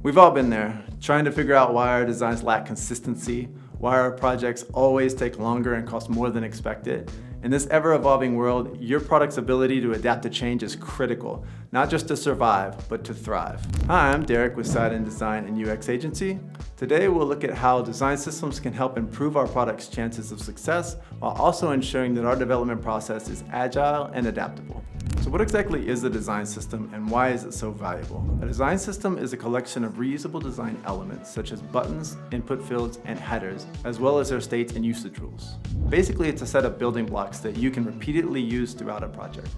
We've all been there, trying to figure out why our designs lack consistency, why our projects always take longer and cost more than expected. In this ever-evolving world, your product's ability to adapt to change is critical, not just to survive, but to thrive. Hi, I'm Derek with Cieden Design and UX Agency. Today we'll look at how design systems can help improve our product's chances of success while also ensuring that our development process is agile and adaptable. So what exactly is a design system and why is it so valuable? A design system is a collection of reusable design elements such as buttons, input fields, and headers, as well as their states and usage rules. Basically, it's a set of building blocks that you can repeatedly use throughout a project.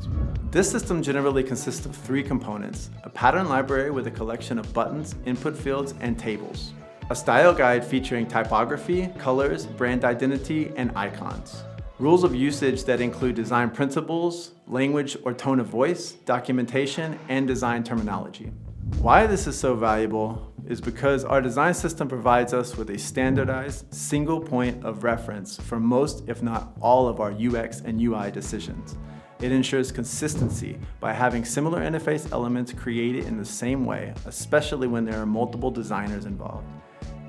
This system generally consists of three components: a pattern library with a collection of buttons, input fields, and tables; a style guide featuring typography, colors, brand identity, and icons; rules of usage that include design principles, language or tone of voice, documentation, and design terminology. Why this is so valuable is because our design system provides us with a standardized, single point of reference for most, if not all, of our UX and UI decisions. It ensures consistency by having similar interface elements created in the same way, especially when there are multiple designers involved.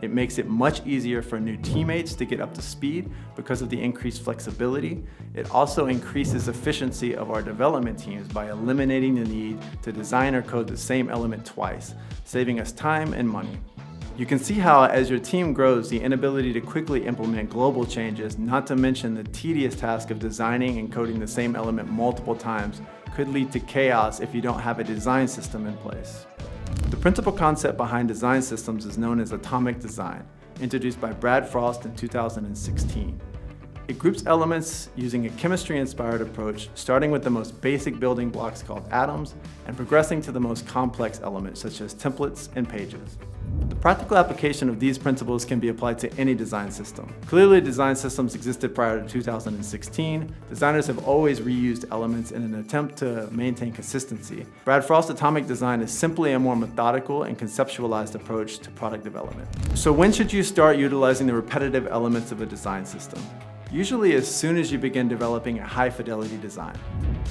It makes it much easier for new teammates to get up to speed because of the increased flexibility. It also increases efficiency of our development teams by eliminating the need to design or code the same element twice, saving us time and money. You can see how, as your team grows, the inability to quickly implement global changes, not to mention the tedious task of designing and coding the same element multiple times, could lead to chaos if you don't have a design system in place. The principal concept behind design systems is known as atomic design, introduced by Brad Frost in 2016. It groups elements using a chemistry-inspired approach, starting with the most basic building blocks called atoms, and progressing to the most complex elements such as templates and pages. The practical application of these principles can be applied to any design system. Clearly, design systems existed prior to 2016. Designers have always reused elements in an attempt to maintain consistency. Brad Frost's atomic design is simply a more methodical and conceptualized approach to product development. So when should you start utilizing the repetitive elements of a design system? Usually as soon as you begin developing a high-fidelity design.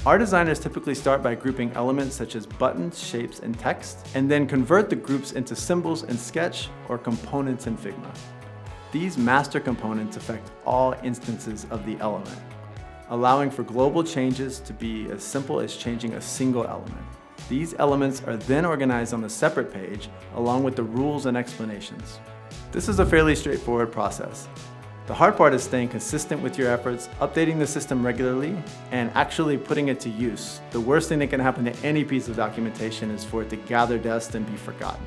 Our designers typically start by grouping elements such as buttons, shapes, and text, and then convert the groups into symbols in Sketch or components in Figma. These master components affect all instances of the element, allowing for global changes to be as simple as changing a single element. These elements are then organized on a separate page, along with the rules and explanations. This is a fairly straightforward process. The hard part is staying consistent with your efforts, updating the system regularly, and actually putting it to use. The worst thing that can happen to any piece of documentation is for it to gather dust and be forgotten.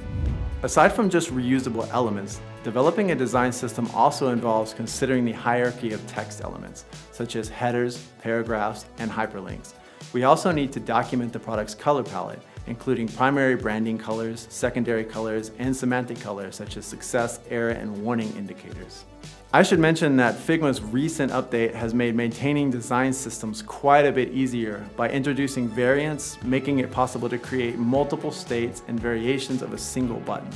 Aside from just reusable elements, developing a design system also involves considering the hierarchy of text elements, such as headers, paragraphs, and hyperlinks. We also need to document the product's color palette, including primary branding colors, secondary colors, and semantic colors such as success, error, and warning indicators. I should mention that Figma's recent update has made maintaining design systems quite a bit easier by introducing variants, making it possible to create multiple states and variations of a single button.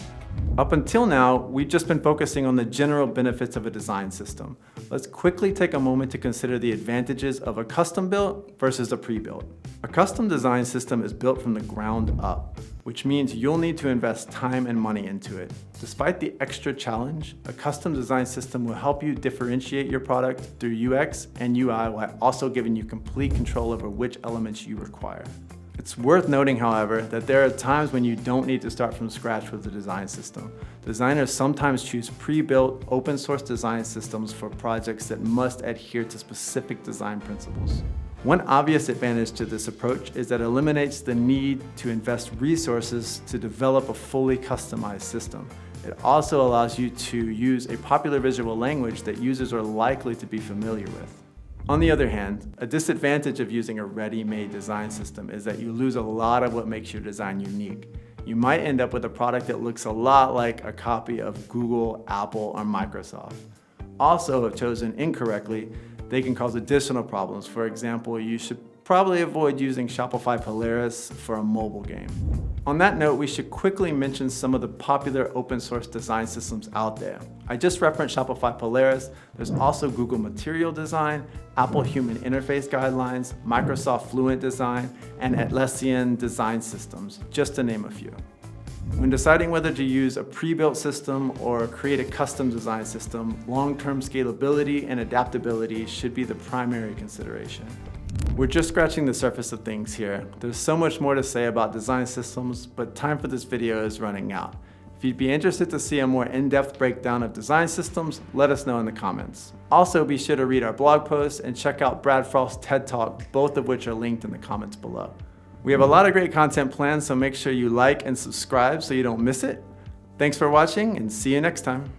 Up until now, we've just been focusing on the general benefits of a design system. Let's quickly take a moment to consider the advantages of a custom-built versus a pre-built. A custom design system is built from the ground up, which means you'll need to invest time and money into it. Despite the extra challenge, a custom design system will help you differentiate your product through UX and UI while also giving you complete control over which elements you require. It's worth noting, however, that there are times when you don't need to start from scratch with the design system. Designers sometimes choose pre-built, open-source design systems for projects that must adhere to specific design principles. One obvious advantage to this approach is that it eliminates the need to invest resources to develop a fully customized system. It also allows you to use a popular visual language that users are likely to be familiar with. On the other hand, a disadvantage of using a ready-made design system is that you lose a lot of what makes your design unique. You might end up with a product that looks a lot like a copy of Google, Apple, or Microsoft. Also, if chosen incorrectly, they can cause additional problems. For example, you should probably avoid using Shopify Polaris for a mobile game. On that note, we should quickly mention some of the popular open source design systems out there. I just referenced Shopify Polaris. There's also Google Material Design, Apple Human Interface Guidelines, Microsoft Fluent Design, and Atlassian Design Systems, just to name a few. When deciding whether to use a pre-built system or create a custom design system, long-term scalability and adaptability should be the primary consideration. We're just scratching the surface of things here. There's so much more to say about design systems, but time for this video is running out. If you'd be interested to see a more in-depth breakdown of design systems, let us know in the comments. Also, be sure to read our blog post and check out Brad Frost's TED Talk, both of which are linked in the comments below. We have a lot of great content planned, so make sure you like and subscribe so you don't miss it. Thanks for watching, and see you next time.